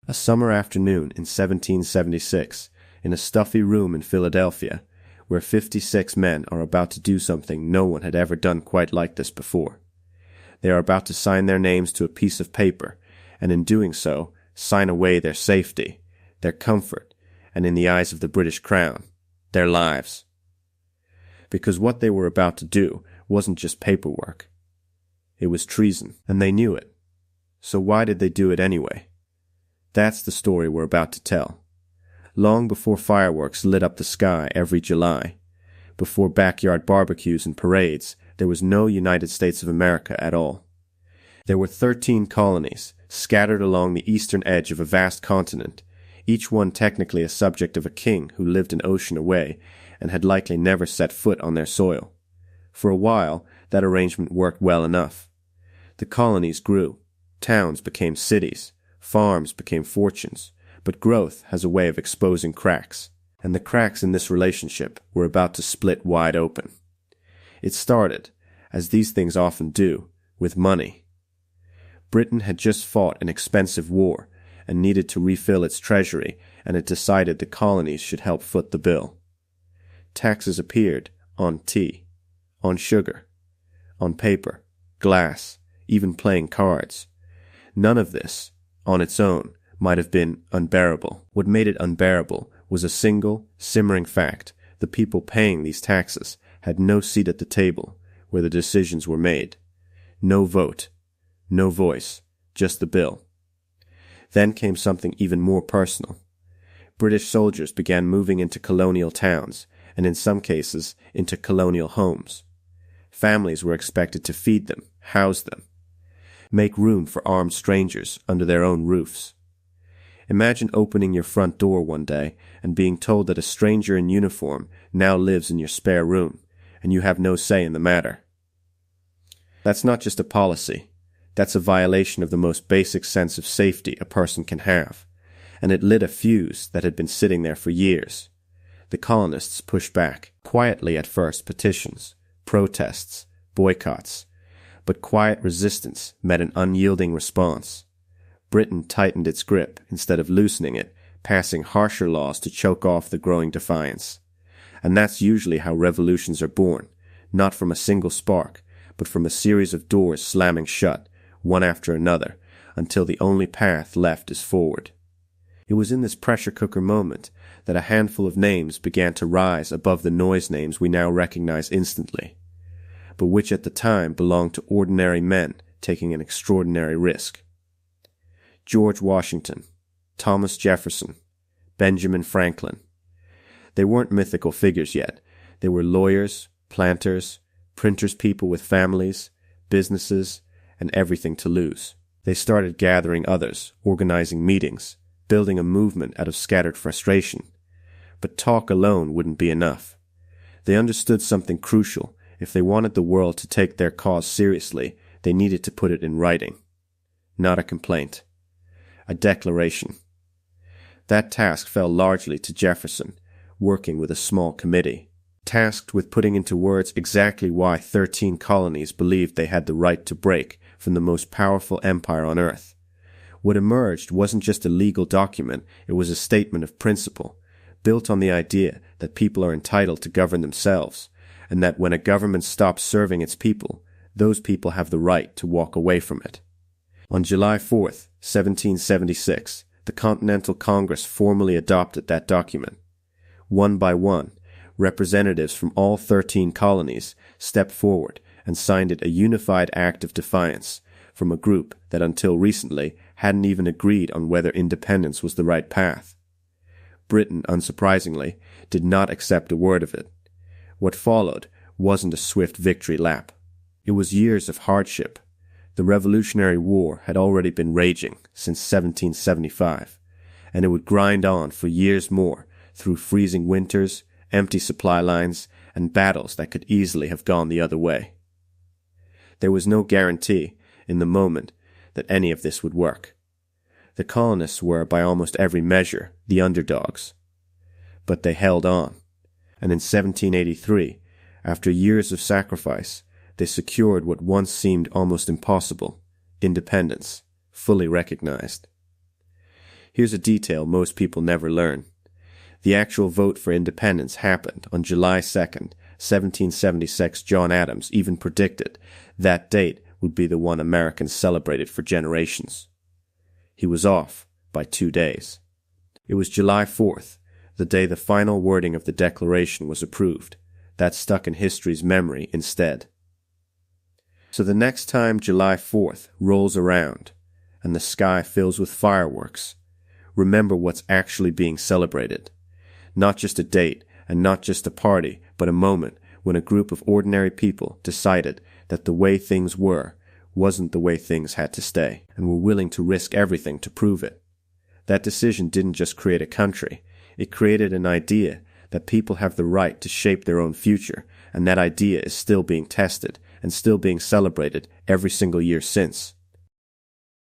A summer afternoon in 1776, in a stuffy room in Philadelphia, where 56 men are about to do something no one had ever done quite like this before. They are about to sign their names to a piece of paper, and in doing so, sign away their safety, their comfort, and in the eyes of the British Crown, their lives. Because what they were about to do wasn't just paperwork. It was treason, and they knew it. So why did they do it anyway? That's the story we're about to tell. Long before fireworks lit up the sky every July, before backyard barbecues and parades, there was no United States of America at all. There were 13 colonies, scattered along the eastern edge of a vast continent, each one technically a subject of a king who lived an ocean away and had likely never set foot on their soil. For a while, that arrangement worked well enough. The colonies grew. Towns became cities. Farms became fortunes. But growth has a way of exposing cracks, and the cracks in this relationship were about to split wide open. It started, as these things often do, with money. Britain had just fought an expensive war and needed to refill its treasury, and it decided the colonies should help foot the bill. Taxes appeared on tea, on sugar, on paper, glass, even playing cards. None of this, on its own, might have been unbearable. What made it unbearable was a single, simmering fact. The people paying these taxes had no seat at the table where the decisions were made. No vote, no voice, just the bill. Then came something even more personal. British soldiers began moving into colonial towns, and in some cases, into colonial homes. Families were expected to feed them, house them, make room for armed strangers under their own roofs. Imagine opening your front door one day and being told that a stranger in uniform now lives in your spare room, and you have no say in the matter. That's not just a policy. That's a violation of the most basic sense of safety a person can have, and it lit a fuse that had been sitting there for years. The colonists pushed back, quietly at first, petitions, protests, boycotts, but quiet resistance met an unyielding response. Britain tightened its grip instead of loosening it, passing harsher laws to choke off the growing defiance. And that's usually how revolutions are born, not from a single spark, but from a series of doors slamming shut, one after another, until the only path left is forward. It was in this pressure cooker moment that a handful of names began to rise above the noise names we now recognize instantly, but which at the time belonged to ordinary men taking an extraordinary risk. George Washington, Thomas Jefferson, Benjamin Franklin. They weren't mythical figures yet. They were lawyers, planters, printers, people with families, businesses, and everything to lose. They started gathering others, organizing meetings, building a movement out of scattered frustration. But talk alone wouldn't be enough. They understood something crucial. If they wanted the world to take their cause seriously, they needed to put it in writing. Not a complaint. A declaration. That task fell largely to Jefferson, working with a small committee, tasked with putting into words exactly why 13 colonies believed they had the right to break from the most powerful empire on earth. What emerged wasn't just a legal document, it was a statement of principle, built on the idea that people are entitled to govern themselves, and that when a government stops serving its people, those people have the right to walk away from it. On July 4th, 1776, the Continental Congress formally adopted that document. One by one, representatives from all 13 colonies stepped forward and signed it, a unified act of defiance from a group that until recently hadn't even agreed on whether independence was the right path. Britain, unsurprisingly, did not accept a word of it. What followed wasn't a swift victory lap. It was years of hardship. The Revolutionary War had already been raging since 1775, and it would grind on for years more through freezing winters, empty supply lines, and battles that could easily have gone the other way. There was no guarantee, in the moment, that any of this would work. The colonists were, by almost every measure, the underdogs. But they held on, and in 1783, after years of sacrifice, they secured what once seemed almost impossible, independence, fully recognized. Here's a detail most people never learn. The actual vote for independence happened on July 2nd, 1776. John Adams even predicted that date would be the one Americans celebrated for generations. He was off by 2 days. It was July 4th, the day the final wording of the Declaration was approved. That stuck in history's memory instead. So the next time July 4th rolls around and the sky fills with fireworks, remember what's actually being celebrated. Not just a date and not just a party, but a moment when a group of ordinary people decided that the way things were wasn't the way things had to stay, and were willing to risk everything to prove it. That decision didn't just create a country, it created an idea that people have the right to shape their own future, and that idea is still being tested and still being celebrated every single year since.